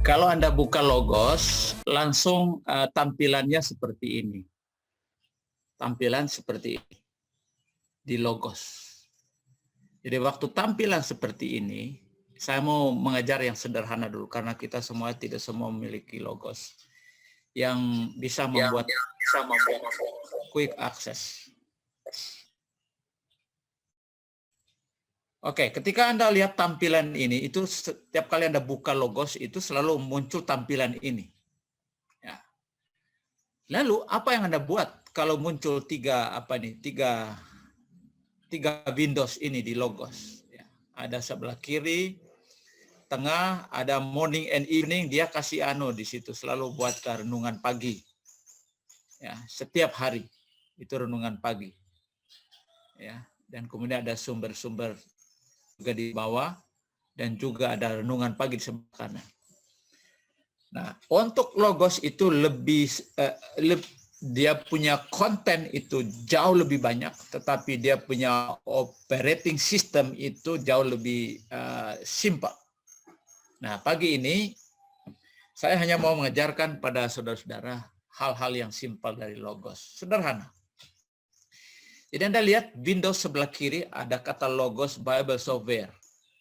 Kalau Anda buka Logos, langsung tampilannya seperti ini. Tampilan seperti ini di Logos. Jadi waktu tampilan seperti ini, saya mau mengajar yang sederhana dulu karena kita semua tidak semua memiliki Logos yang bisa membuat quick access. Oke, ketika Anda lihat tampilan ini, itu setiap kali Anda buka Logos itu selalu muncul tampilan ini. Ya. Lalu apa yang Anda buat kalau muncul tiga Windows ini di Logos? Ya. Ada sebelah kiri, tengah, ada morning and evening, dia kasih di situ selalu buat renungan pagi. Ya, setiap hari itu renungan pagi. Ya, dan kemudian ada sumber-sumber juga di bawah, dan juga ada renungan pagi di sebelah kanan. Nah, untuk Logos itu dia punya konten itu jauh lebih banyak, tetapi dia punya operating system itu jauh lebih simple. Nah, pagi ini saya hanya mau mengajarkan pada saudara-saudara hal-hal yang simpel dari Logos, sederhana. Jadi Anda lihat Windows sebelah kiri ada kata Logos Bible Software.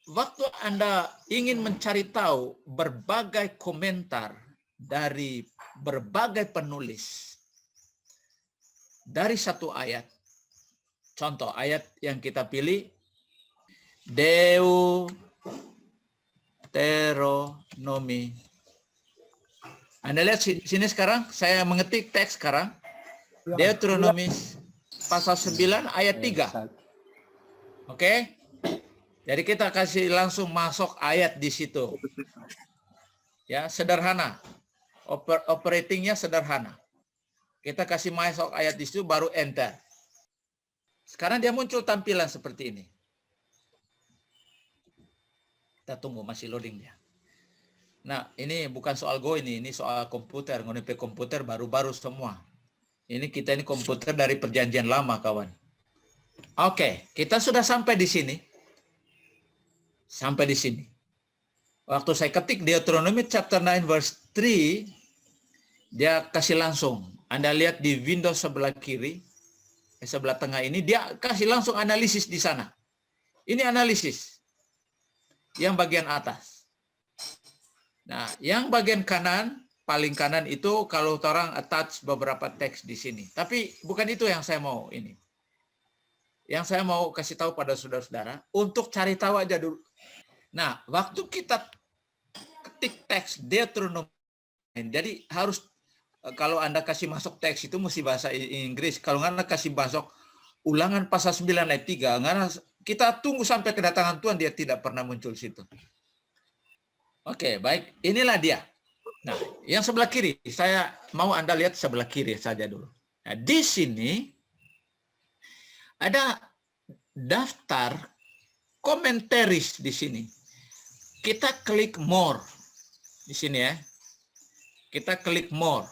Waktu Anda ingin mencari tahu berbagai komentar dari berbagai penulis dari satu ayat. Contoh ayat yang kita pilih Deuteronomi. Anda lihat sini sekarang saya mengetik teks sekarang. Deuteronomi pasal 9 ayat 3. Oke. Jadi kita kasih langsung masuk ayat di situ. Ya, sederhana. Operatingnya sederhana. Kita kasih masuk ayat di situ baru enter. Sekarang dia muncul tampilan seperti ini. Kita tunggu masih loading dia. Nah, ini bukan soal Go ini soal komputer, ngonipe komputer baru-baru semua. Ini komputer dari perjanjian lama, kawan. Oke, kita sudah sampai di sini. Sampai di sini. Waktu saya ketik Deuteronomy chapter 9 verse 3, dia kasih langsung. Anda lihat di Windows sebelah kiri, sebelah tengah ini, dia kasih langsung analisis di sana. Ini analisis. Yang bagian atas. Nah, yang bagian kanan, paling kanan itu kalau orang attach beberapa teks di sini. Tapi bukan itu yang saya mau ini. Yang saya mau kasih tahu pada saudara-saudara, untuk cari tahu aja dulu. Nah, waktu kita ketik teks Deuteronomy, jadi harus kalau Anda kasih masuk teks itu mesti bahasa Inggris. Kalau Anda kasih masuk Ulangan pasal 9 ayat 3, kita tunggu sampai kedatangan Tuhan, dia tidak pernah muncul situ. Oke, baik. Inilah dia. Nah, yang sebelah kiri, saya mau Anda lihat sebelah kiri saja dulu. Nah, di sini ada daftar komentaris di sini. Kita klik more di sini ya. Kita klik more.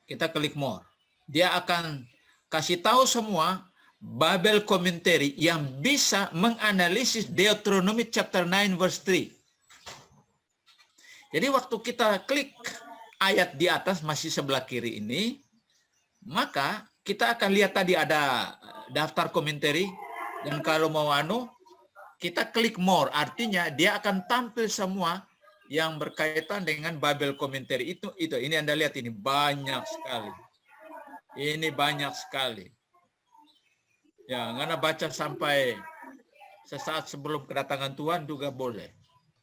Kita klik more. Dia akan kasih tahu semua Bible commentary yang bisa menganalisis Deuteronomy chapter 9 verse 3. Jadi waktu kita klik ayat di atas masih sebelah kiri ini, maka kita akan lihat tadi ada daftar commentary, dan kalau mau kita klik more, artinya dia akan tampil semua yang berkaitan dengan Bible commentary itu. Ini Anda lihat ini banyak sekali. Ini banyak sekali. Ya, Anda baca sampai sesaat sebelum kedatangan Tuhan juga boleh.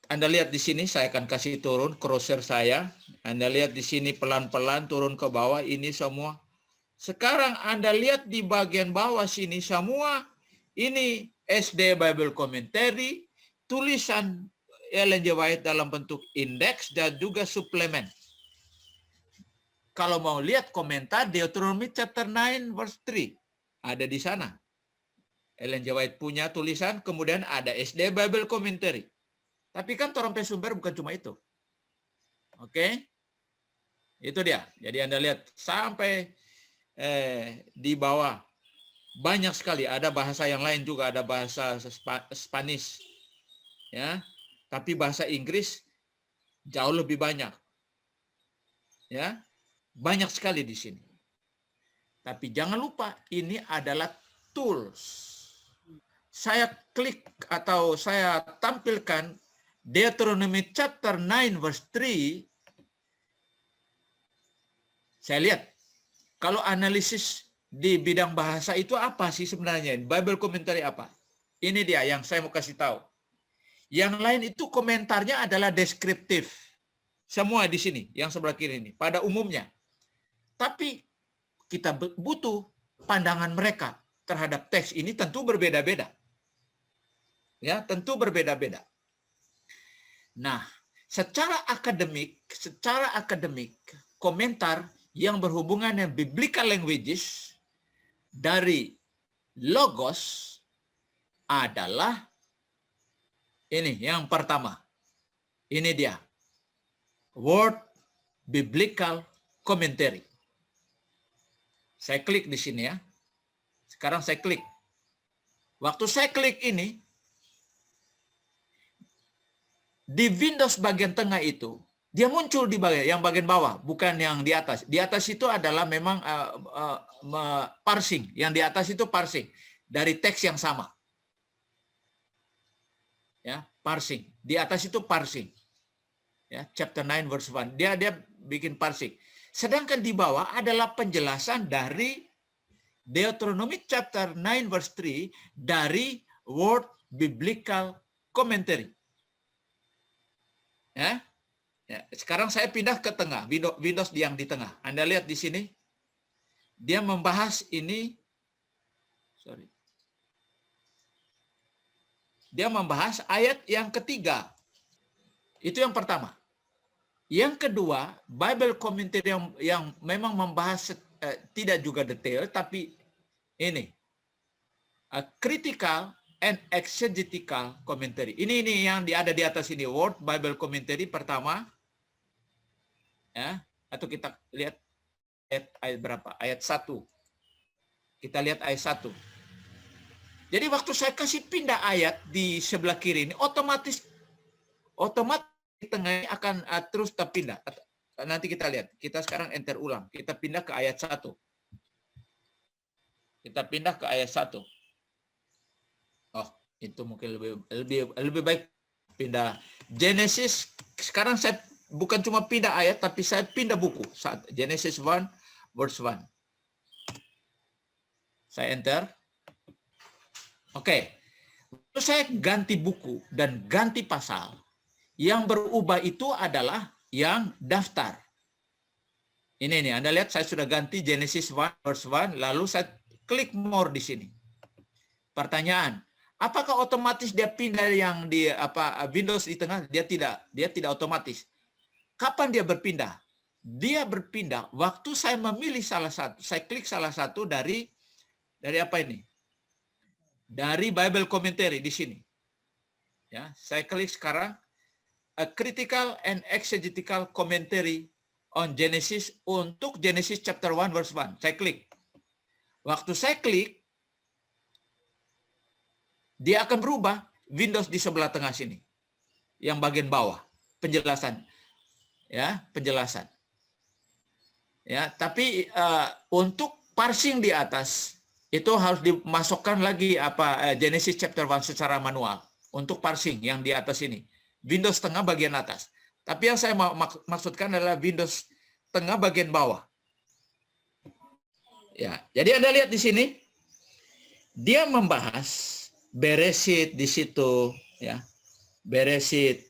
Anda lihat di sini, saya akan kasih turun cursor saya. Anda lihat di sini pelan-pelan turun ke bawah, ini semua. Sekarang Anda lihat di bagian bawah sini semua, ini SD Bible Commentary, tulisan Ellen G. White dalam bentuk indeks dan juga suplemen. Kalau mau lihat komentar Deuteronomy chapter 9 verse 3, ada di sana. Ellen G. White punya tulisan, kemudian ada SD Bible Commentary. Tapi kan torompe sumber bukan cuma itu. Oke? Itu dia. Jadi Anda lihat sampai di bawah banyak sekali. Ada bahasa yang lain juga, ada bahasa Spanish. Ya. Tapi bahasa Inggris jauh lebih banyak. Ya, banyak sekali di sini. Tapi jangan lupa ini adalah tools. Saya klik atau saya tampilkan Deuteronomy chapter 9 verse 3. Saya lihat kalau analisis di bidang bahasa itu apa sih sebenarnya? Bible commentary apa? Ini dia yang saya mau kasih tahu. Yang lain itu komentarnya adalah deskriptif. Semua di sini, yang sebelah kiri ini, pada umumnya. Tapi kita butuh pandangan mereka terhadap teks ini tentu berbeda-beda. Ya, tentu berbeda-beda. Nah, secara akademik, komentar yang berhubungan dengan biblical languages dari Logos adalah ini yang pertama. Ini dia. Word Biblical Commentary. Saya klik di sini ya. Sekarang saya klik. Waktu saya klik ini, di Windows bagian tengah itu, dia muncul di bagian bawah, bukan yang di atas. Di atas itu adalah memang parsing. Yang di atas itu parsing dari teks yang sama. Ya, parsing. Di atas itu parsing. Ya, chapter 9 verse 1. Dia bikin parsing. Sedangkan di bawah adalah penjelasan dari Deuteronomy chapter 9 verse 3 dari Word Biblical Commentary. Ya. Ya, sekarang saya pindah ke tengah, Windows yang di tengah. Anda lihat di sini, dia membahas ini, dia membahas ayat yang ketiga. Itu yang pertama. Yang kedua, Bible Commentary yang memang membahas tidak juga detail, tapi ini, critical and exegetical commentary. Ini yang ada di atas ini, Word Bible Commentary pertama. Ya, atau kita lihat ayat berapa? Ayat 1. Kita lihat ayat 1. Jadi waktu saya kasih pindah ayat di sebelah kiri ini, otomatis di tengahnya akan terus terpindah. Nanti kita lihat. Kita sekarang enter ulang. Kita pindah ke ayat 1. Kita pindah ke ayat 1. Oh, itu mungkin lebih baik pindah Genesis. Sekarang saya bukan cuma pindah ayat, tapi saya pindah buku. Genesis 1, verse 1. Saya enter. Oke. Lalu saya ganti buku dan ganti pasal. Yang berubah itu adalah yang daftar. Ini nih, Anda lihat saya sudah ganti Genesis 1, verse 1, lalu saya klik more di sini. Pertanyaan, apakah otomatis dia pindah yang di Windows di tengah? Dia tidak otomatis. Kapan dia berpindah? Dia berpindah waktu saya memilih salah satu. Saya klik salah satu dari apa ini? Dari Bible Commentary di sini. Ya, saya klik sekarang a critical and exegetical commentary on Genesis untuk Genesis chapter 1 verse 1. Saya klik. Waktu saya klik, dia akan berubah Windows di sebelah tengah sini. Yang bagian bawah, penjelasan. Ya, penjelasan. Ya, tapi untuk parsing di atas itu harus dimasukkan lagi Genesis chapter 1 secara manual untuk parsing yang di atas ini. Windows tengah bagian atas. Tapi yang saya maksudkan adalah Windows tengah bagian bawah. Ya, jadi Anda lihat di sini dia membahas Bereshit di situ, ya. Bereshit.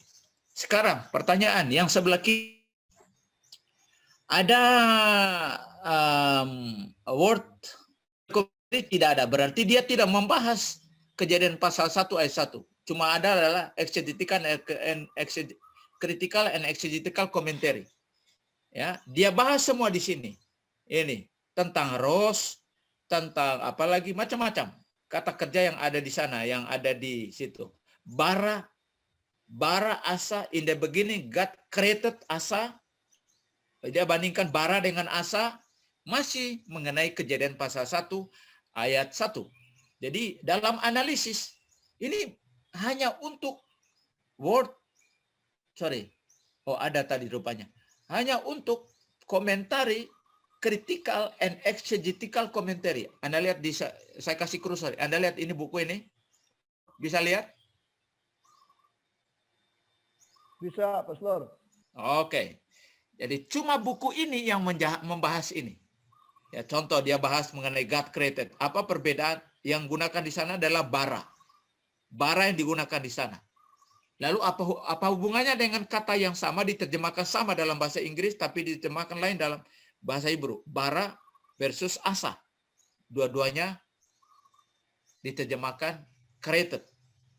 Sekarang pertanyaan yang sebelah kiri ada word tidak ada, berarti dia tidak membahas Kejadian pasal 1 ayat 1. Cuma ada adalah critical and exegetical commentary. Ya, dia bahas semua di sini. Ini tentang ros, tentang apalagi macam-macam kata kerja yang ada di sana, yang ada di situ. Bara asa, in the beginning God created asa. Dia bandingkan bara dengan asa, masih mengenai Kejadian pasal 1 ayat 1. Jadi dalam analisis ini hanya untuk word sorry. Oh, ada tadi rupanya. Hanya untuk komentari critical and exegetical commentary. Anda lihat di saya kasih kursor. Anda lihat ini buku ini. Bisa lihat? Bisa, Pastor. Oke. Jadi cuma buku ini yang membahas ini. Ya, contoh dia bahas mengenai God created. Apa perbedaan yang gunakan di sana adalah bara. Bara yang digunakan di sana. Lalu apa hubungannya dengan kata yang sama diterjemahkan sama dalam bahasa Inggris tapi diterjemahkan lain dalam bahasa Hebrew? Bara versus asa. Dua-duanya diterjemahkan created.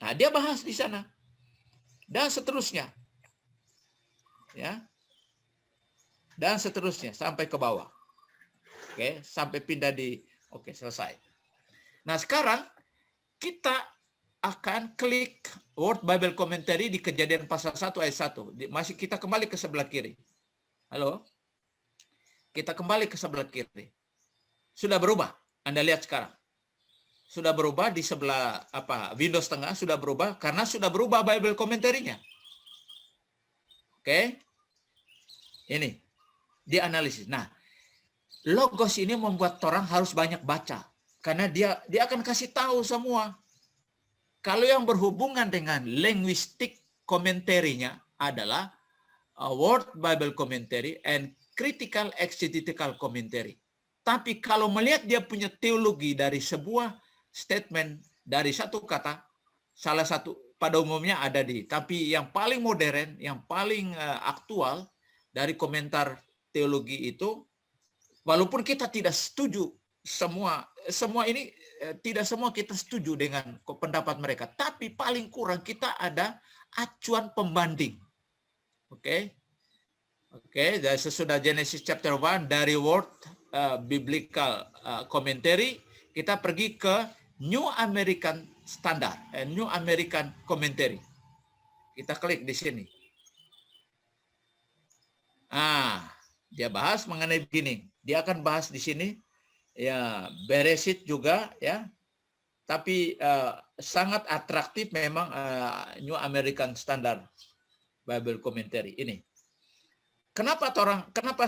Nah, dia bahas di sana. Dan seterusnya. Ya. Dan seterusnya sampai ke bawah. Oke, sampai pindah di selesai. Nah, sekarang kita akan klik Word Bible Commentary di Kejadian pasal 1 ayat 1. Masih kita kembali ke sebelah kiri. Halo? Kita kembali ke sebelah kiri. Sudah berubah. Anda lihat sekarang. Sudah berubah di sebelah Windows tengah sudah berubah karena sudah berubah Bible Commentary-nya. Oke? Ini dianalisis. Nah, logos ini membuat orang harus banyak baca karena dia akan kasih tahu semua. Kalau yang berhubungan dengan linguistik komentarinya adalah Word Bible Commentary and Critical Exegetical Commentary. Tapi kalau melihat dia punya teologi dari sebuah statement dari satu kata, salah satu pada umumnya ada tapi yang paling modern, yang paling aktual dari komentar teologi itu, walaupun kita tidak setuju semua ini tidak semua kita setuju dengan pendapat mereka, tapi paling kurang kita ada acuan pembanding. Oke, dari sesudah Genesis chapter 1 dari Word Biblical Commentary, kita pergi ke New American Standard, New American Commentary. Kita klik di sini. Dia bahas mengenai begini. Dia akan bahas di sini. Ya, Bereshit juga ya, tapi sangat atraktif memang New American Standard Bible Commentary ini. Kenapa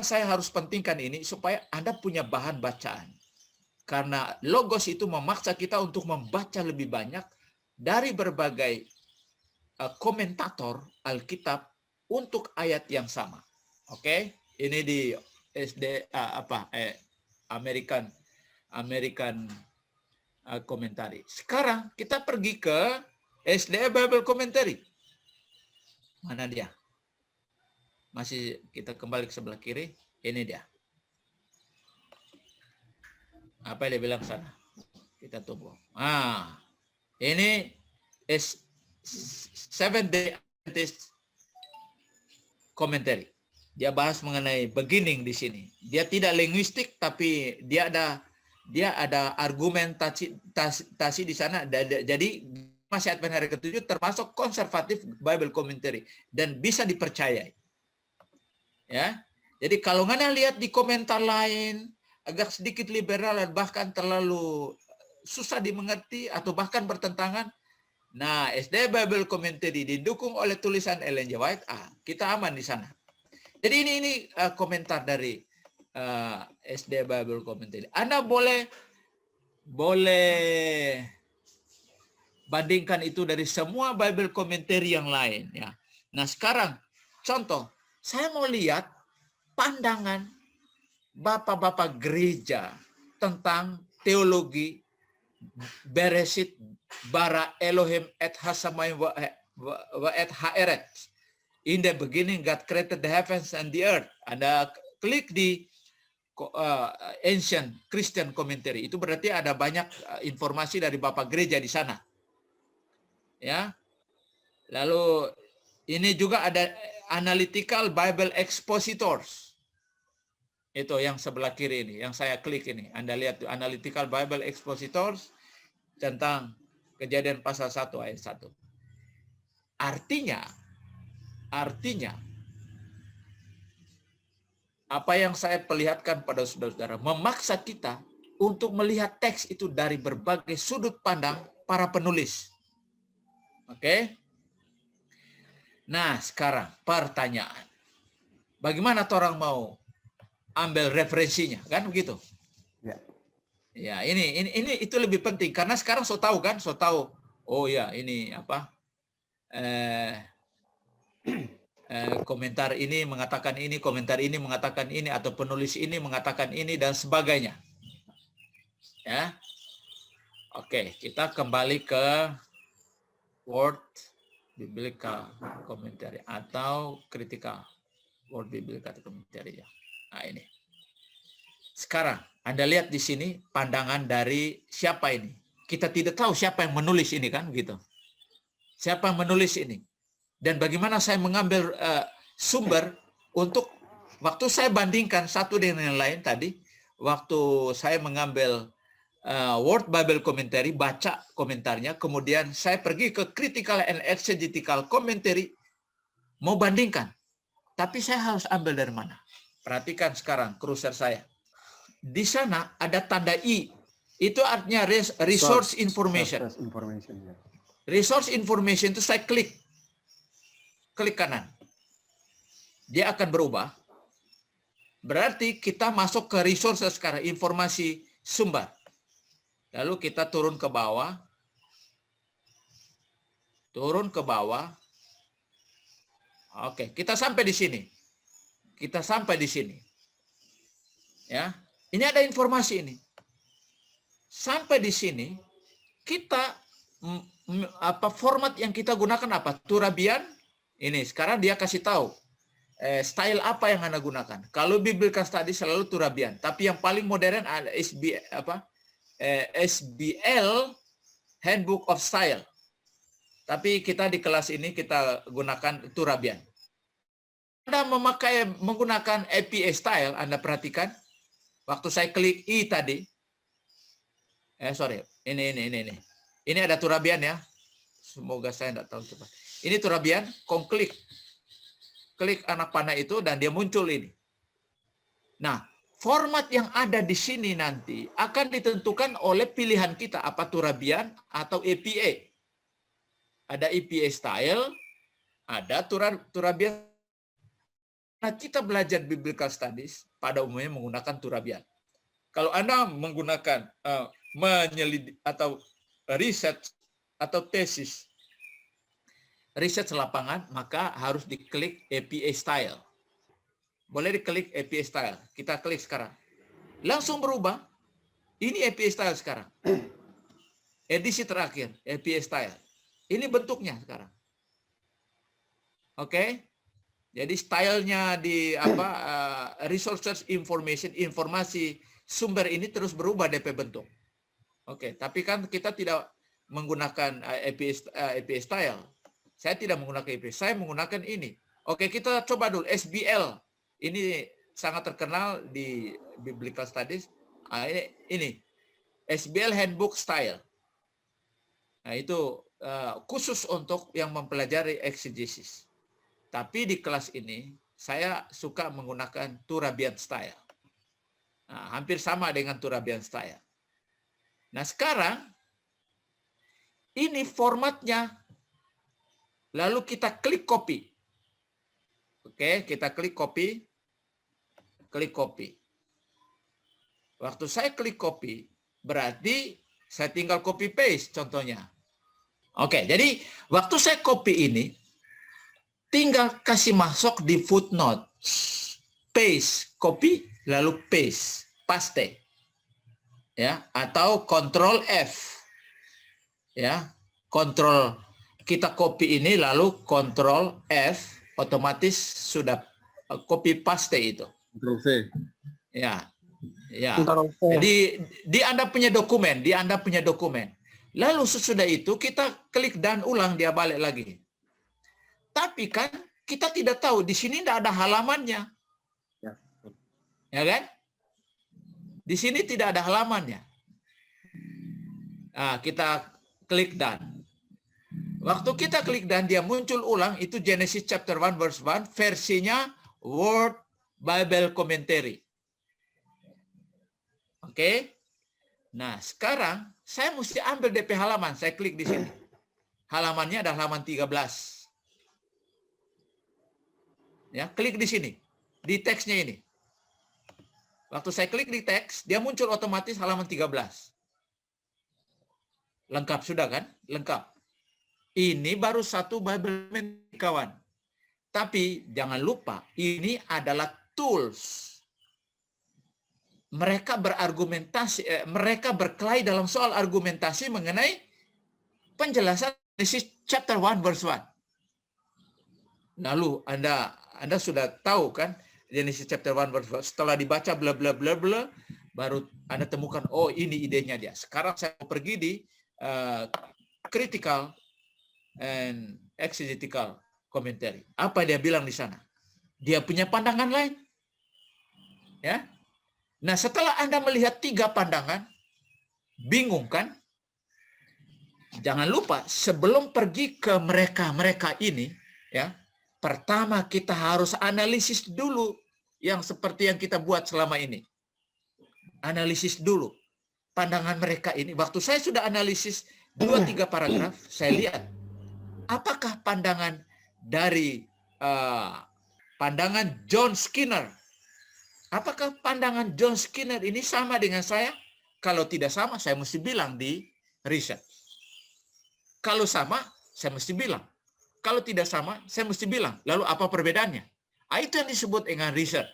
saya harus pentingkan ini? Supaya Anda punya bahan bacaan. Karena logos itu memaksa kita untuk membaca lebih banyak dari berbagai komentator Alkitab untuk ayat yang sama. Oke, ini di American Commentary. Sekarang kita pergi ke SDA Bible Commentary. Mana dia? Masih kita kembali ke sebelah kiri. Ini dia. Apa yang dia bilang sana? Kita tunggu. Ini Seventh Day Adventist Commentary. Dia bahas mengenai beginning di sini. Dia tidak linguistik, tapi dia ada argumentasi di sana. Jadi masih Advent hari ke-7 termasuk konservatif Bible Commentary dan bisa dipercayai. Ya, jadi kalau Anda lihat di komentar lain agak sedikit liberal dan bahkan terlalu susah dimengerti atau bahkan bertentangan. Nah, SD Bible Commentary didukung oleh tulisan Ellen G. White. Kita aman di sana. Jadi ini komentar dari SD Bible Commentary. Anda boleh bandingkan itu dari semua Bible Commentary yang lain ya. Nah, sekarang contoh, saya mau lihat pandangan bapak-bapak gereja tentang teologi Bereshit bara Elohim et hasamayim wa et haeret. In the beginning God created the heavens and the earth. Anda klik di Ancient Christian Commentary. Itu berarti ada banyak informasi dari bapak gereja di sana. Ya. Lalu ini juga ada Analytical Bible Expositors. Itu yang sebelah kiri ini, yang saya klik ini. Anda lihat Analytical Bible Expositors tentang Kejadian pasal 1 ayat 1. Artinya apa yang saya perlihatkan pada saudara-saudara memaksa kita untuk melihat teks itu dari berbagai sudut pandang para penulis. Oke? Nah, sekarang pertanyaan. Bagaimana orang mau ambil referensinya, kan begitu? Ya. Ya, ini itu lebih penting karena sekarang so tahu kan, so tahu. Oh ya, ini apa? Komentar ini mengatakan ini, komentar ini mengatakan ini, atau penulis ini mengatakan ini dan sebagainya. Ya. Oke, kita kembali ke Word Biblical Commentary atau Critical Word Biblical Commentary ya. Nah, ini. Sekarang Anda lihat di sini pandangan dari siapa ini? Kita tidak tahu siapa yang menulis ini kan gitu. Siapa yang menulis ini? Dan bagaimana saya mengambil sumber untuk waktu saya bandingkan satu dengan yang lain tadi, waktu saya mengambil Word Bible Commentary, baca komentarnya, kemudian saya pergi ke Critical and Exegetical Commentary, mau bandingkan. Tapi saya harus ambil dari mana? Perhatikan sekarang kursor saya. Di sana ada tanda I. Itu artinya resource information. Resource information itu saya klik kanan. Dia akan berubah. Berarti kita masuk ke resource sekarang, informasi sumber. Lalu kita turun ke bawah. Turun ke bawah. Oke, kita sampai di sini. Kita sampai di sini. Ya. Ini ada informasi ini. Sampai di sini kita format yang kita gunakan apa? Turabian. Ini sekarang dia kasih tahu style apa yang Anda gunakan. Kalau Biblical Study selalu Turabian, tapi yang paling modern ada SBL Handbook of Style. Tapi kita di kelas ini kita gunakan Turabian. Anda menggunakan APA Style, Anda perhatikan. Waktu saya klik I tadi, ini. Ini ada Turabian ya. Semoga saya tidak tahu cepat. Ini Turabian, klik anak panah itu dan dia muncul ini. Nah, format yang ada di sini nanti akan ditentukan oleh pilihan kita, apa Turabian atau APA. Ada APA Style, ada Turabian. Nah, kita belajar Biblical Studies pada umumnya menggunakan Turabian. Kalau Anda menggunakan menyelidik atau riset atau tesis, riset lapangan, maka harus diklik APA Style. Boleh diklik APA Style. Kita klik sekarang. Langsung berubah. Ini APA Style sekarang. Edisi terakhir, APA Style. Ini bentuknya sekarang. Oke. Jadi stylenya di resources information, informasi sumber ini terus berubah DP bentuk. Oke, tapi kan kita tidak menggunakan APA Style. Saya tidak menggunakan APA, saya menggunakan ini. Oke, kita coba dulu SBL. Ini sangat terkenal di Biblical Studies. Ini SBL Handbook Style. Nah, itu khusus untuk yang mempelajari exegesis. Tapi di kelas ini saya suka menggunakan Turabian Style. Nah, hampir sama dengan Turabian Style. Nah, sekarang ini formatnya. Lalu kita klik copy. Oke, kita klik copy. Klik copy. Waktu saya klik copy, berarti saya tinggal copy paste contohnya. Oke, jadi waktu saya copy ini, tinggal kasih masuk di footnote. Paste, copy, lalu paste. Ya, atau Ctrl F. Ya, Ctrl kita copy ini lalu Ctrl F, otomatis sudah copy paste itu. Ctrl V. Ya. Ya. Jadi di Anda punya dokumen, Lalu sesudah itu kita klik dan ulang, dia balik lagi. Tapi kan kita tidak tahu, di sini tidak ada halamannya. Ya kan? Di sini tidak ada halamannya. Nah, kita klik dan. Waktu kita klik dan dia muncul ulang, itu Genesis chapter 1 verse 1, versinya Word Bible Commentary. Oke. Nah, sekarang saya mesti ambil DP halaman. Saya klik di sini. Halamannya adalah halaman 13. Ya, klik di sini, di teksnya ini. Waktu saya klik di teks, dia muncul otomatis halaman 13. Lengkap sudah kan? Lengkap. Ini baru satu Bible kawan. Tapi jangan lupa, ini adalah tools. Mereka berargumentasi, mereka berkelahi dalam soal argumentasi mengenai penjelasan Genesis chapter 1 verse 1. Lalu Anda sudah tahu kan Genesis chapter 1 verse 1. Setelah dibaca bla bla bla bla, baru Anda temukan, oh ini idenya dia. Sekarang saya mau pergi di critical and exegetical commentary. Apa dia bilang di sana? Dia punya pandangan lain. Ya. Nah, setelah Anda melihat 3 pandangan, bingung kan? Jangan lupa sebelum pergi ke mereka ini, ya, pertama kita harus analisis dulu yang seperti yang kita buat selama ini. Analisis dulu pandangan mereka ini. Waktu saya sudah analisis 2-3 paragraf, saya lihat apakah pandangan dari pandangan John Skinner. Apakah pandangan John Skinner ini sama dengan saya? Kalau tidak sama, saya mesti bilang di riset. Kalau sama, saya mesti bilang. Kalau tidak sama, saya mesti bilang. Lalu apa perbedaannya? Itu yang disebut dengan riset.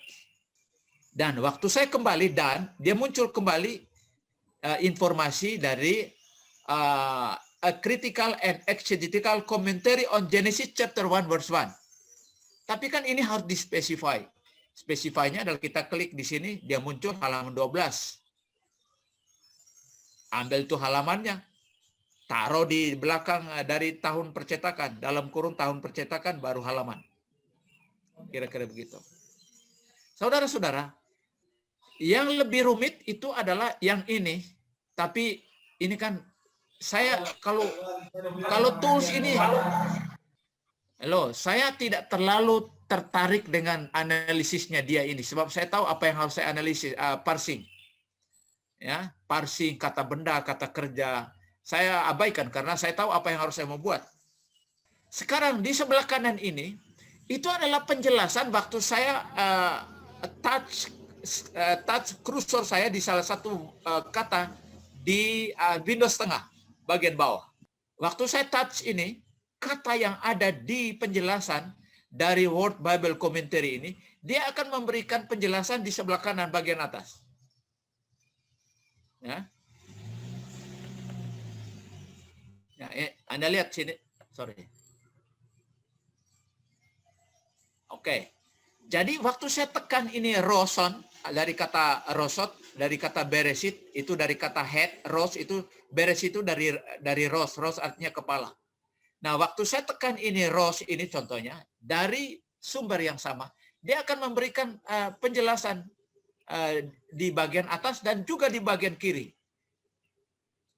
Dan waktu saya kembali, dan dia muncul kembali informasi dari a critical and exegetical commentary on Genesis chapter 1 verse 1. Tapi kan ini harus dispesify. Spesify-nya adalah kita klik di sini, dia muncul halaman 12. Ambil tuh halamannya. Taruh di belakang dari tahun percetakan. Dalam kurung tahun percetakan baru halaman. Kira-kira begitu. Saudara-saudara, yang lebih rumit itu adalah yang ini. Tapi ini kan saya kalau tools ini, saya tidak terlalu tertarik dengan analisisnya dia ini. Sebab saya tahu apa yang harus saya analisis, parsing. Ya, parsing kata benda, kata kerja. Saya abaikan karena saya tahu apa yang harus saya mau buat. Sekarang di sebelah kanan ini, itu adalah penjelasan waktu saya touch cursor saya di salah satu kata di Windows tengah, bagian bawah. Waktu saya touch ini, kata yang ada di penjelasan dari Word Bible Commentary ini, dia akan memberikan penjelasan di sebelah kanan bagian atas. Ya. Ya, Anda lihat sini, sorry. Oke. Jadi waktu saya tekan ini roson, dari kata rosot, dari kata beresit, itu dari kata head, ros itu beresit itu dari ros artinya kepala. Nah, waktu saya tekan ini ros ini contohnya dari sumber yang sama, dia akan memberikan penjelasan di bagian atas dan juga di bagian kiri.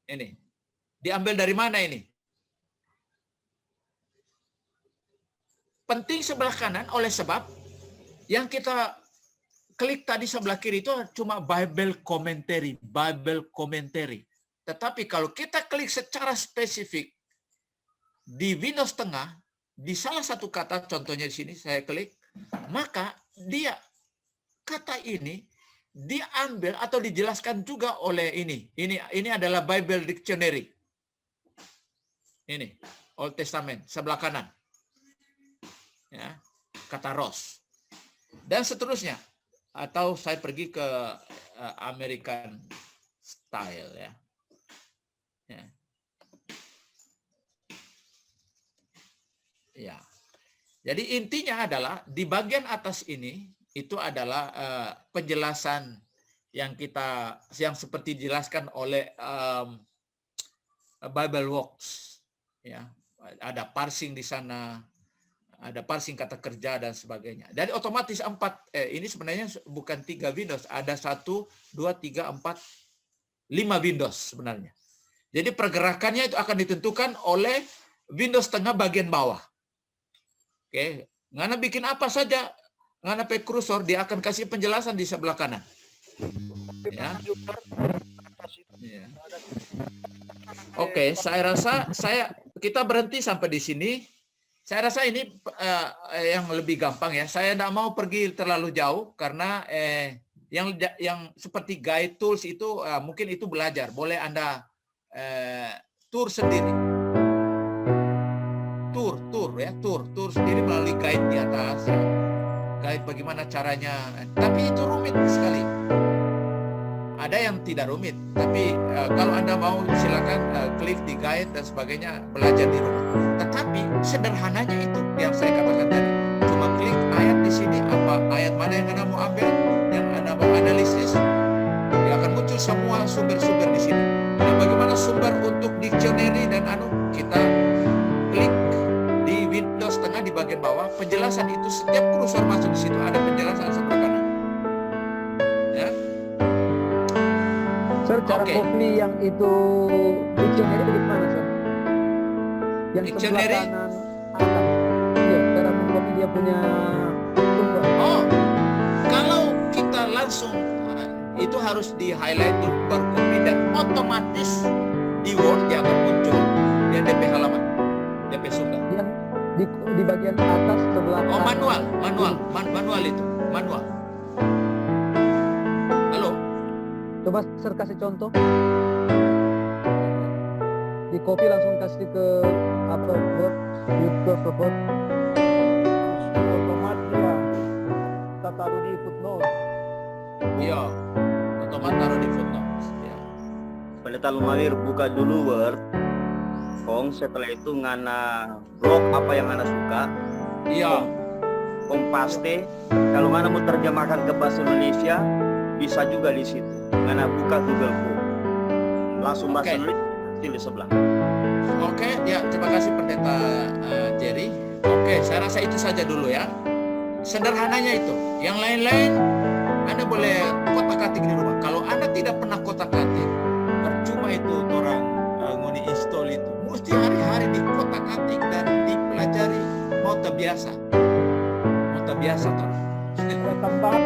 Ini diambil dari mana ini? Penting sebelah kanan oleh sebab yang kita klik tadi sebelah kiri itu cuma Bible commentary. Tetapi kalau kita klik secara spesifik di Windows tengah, di salah satu kata, contohnya di sini saya klik, maka dia kata ini diambil atau dijelaskan juga oleh ini. Ini adalah Bible Dictionary. Ini Old Testament sebelah kanan. Ya, kata ros. Dan seterusnya. Atau saya pergi ke American Style ya. Ya. Ya. Jadi intinya adalah di bagian atas ini itu adalah penjelasan yang seperti dijelaskan oleh Bible Works. Ya, ada parsing di sana, ada parsing kata kerja dan sebagainya. Jadi otomatis ini sebenarnya bukan 3 Windows, ada 1, 2, 3, 4, 5 Windows sebenarnya. Jadi pergerakannya itu akan ditentukan oleh Windows tengah bagian bawah. Oke, ngana bikin apa saja, ngana pakai kursor, dia akan kasih penjelasan di sebelah kanan. Ya. Ya. Oke, saya rasa kita berhenti sampai di sini. Saya rasa ini yang lebih gampang ya. Saya tidak mau pergi terlalu jauh karena yang seperti guide tools itu mungkin itu belajar. Boleh Anda tour sendiri. Tour sendiri melalui guide di atas ya. Guide bagaimana caranya. Tapi itu rumit sekali. Ada yang tidak rumit, tapi kalau Anda mau silakan klik di guide dan sebagainya, belajar di rumah. Tetapi sederhananya itu yang saya katakan tadi. Cuma klik ayat di sini, apa ayat mana yang Anda mau ambil, yang Anda mau analisis, ya akan muncul semua sumber-sumber di sini. Nah, bagaimana sumber untuk dictionary dan kita klik di Windows tengah di bagian bawah, penjelasan itu setiap kursor masuk di situ ada penjelasan sebelah kanan. Ya. Sir, cara copy yang itu dictionary bagaimana, Sir? Yang Dictionary? sebelah kanan atas. Iya, cara mengcopy dia punya sumber. Oh, kalau kita langsung itu harus di highlight dulu baru copy dan otomatis di Word dia akan muncul dia DP halaman, DP sumber. Yang di bagian atas sebelah Oh, kanan. manual itu, manual. Halo, Coba Sir kasih contoh. Di copy langsung kasih ke apa Word, ke Word. Otomatis ya. Kita taruh di footnote. iya, otomatis taruh di footnote. Ya. Pendeta Lumawir buka dulu Word. Kong setelah itu ngana blok apa yang ngana suka. Iya, Kong paste. Kalau ngana mau terjemahkan ke bahasa Indonesia bisa juga di situ. Ngana buka Google Chrome. Langsung bahasa Oke. Indonesia di sebelah. oke, ya terima kasih Pendeta Jerry. Oke, saya rasa itu saja dulu ya. Sederhananya itu. Yang lain-lain Anda boleh kotak-katik di rumah. Kalau Anda tidak pernah kotak-katik, percuma itu orang ngoni install itu. Mesti hari-hari di kotak-katik dan dipelajari. Mau terbiasa toh. Ada tambahan.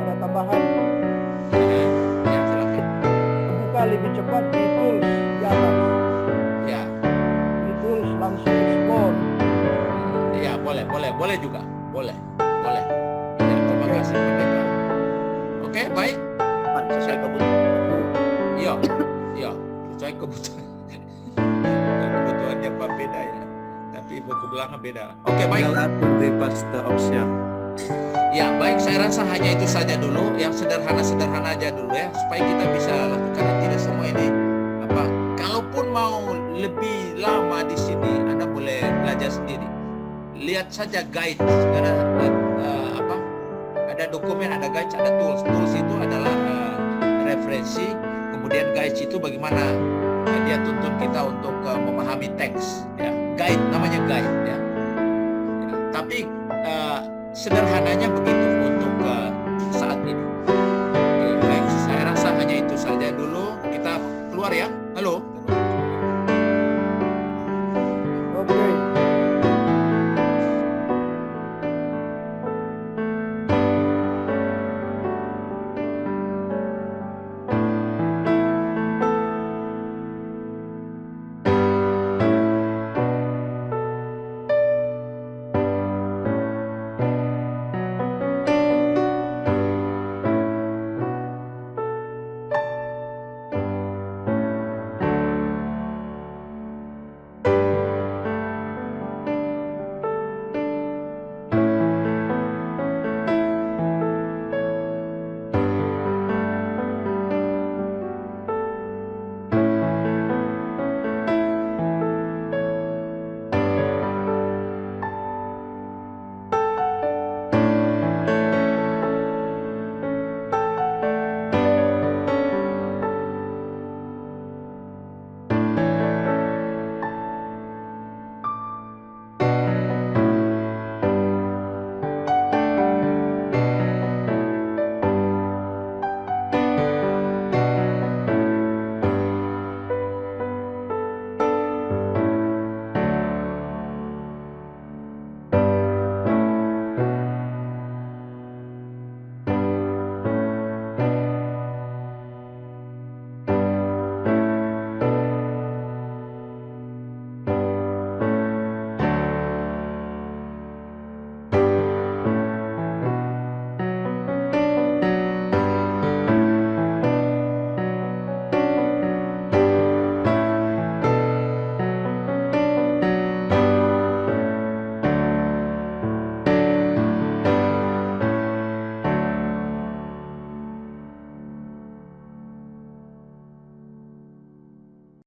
Ada tambahan. Ya, silakan. Buka lebih cepat di tools di atas. Ya, Di tools langsung explore. ya boleh juga, boleh. Ya, terima kasih Pendeta. Oke, baik. Sesuai kebutuhan. Iya, sesuai kebutuhan. Kebutuhannya Pak beda ya, tapi buku belakang beda. Oke, baik. Ya, baik. Saya rasa hanya itu saja dulu, yang sederhana aja dulu ya, supaya kita bisa lakukan tidak semua ini. Kalaupun mau lebih lama di sini, Anda boleh belajar sendiri. Lihat saja guide, karena ada dokumen, ada guide, ada tools. Tools itu adalah referensi, kemudian guide itu bagaimana dia tuntun kita untuk memahami teks. Ya. Guide namanya guide. Ya. Tapi sederhananya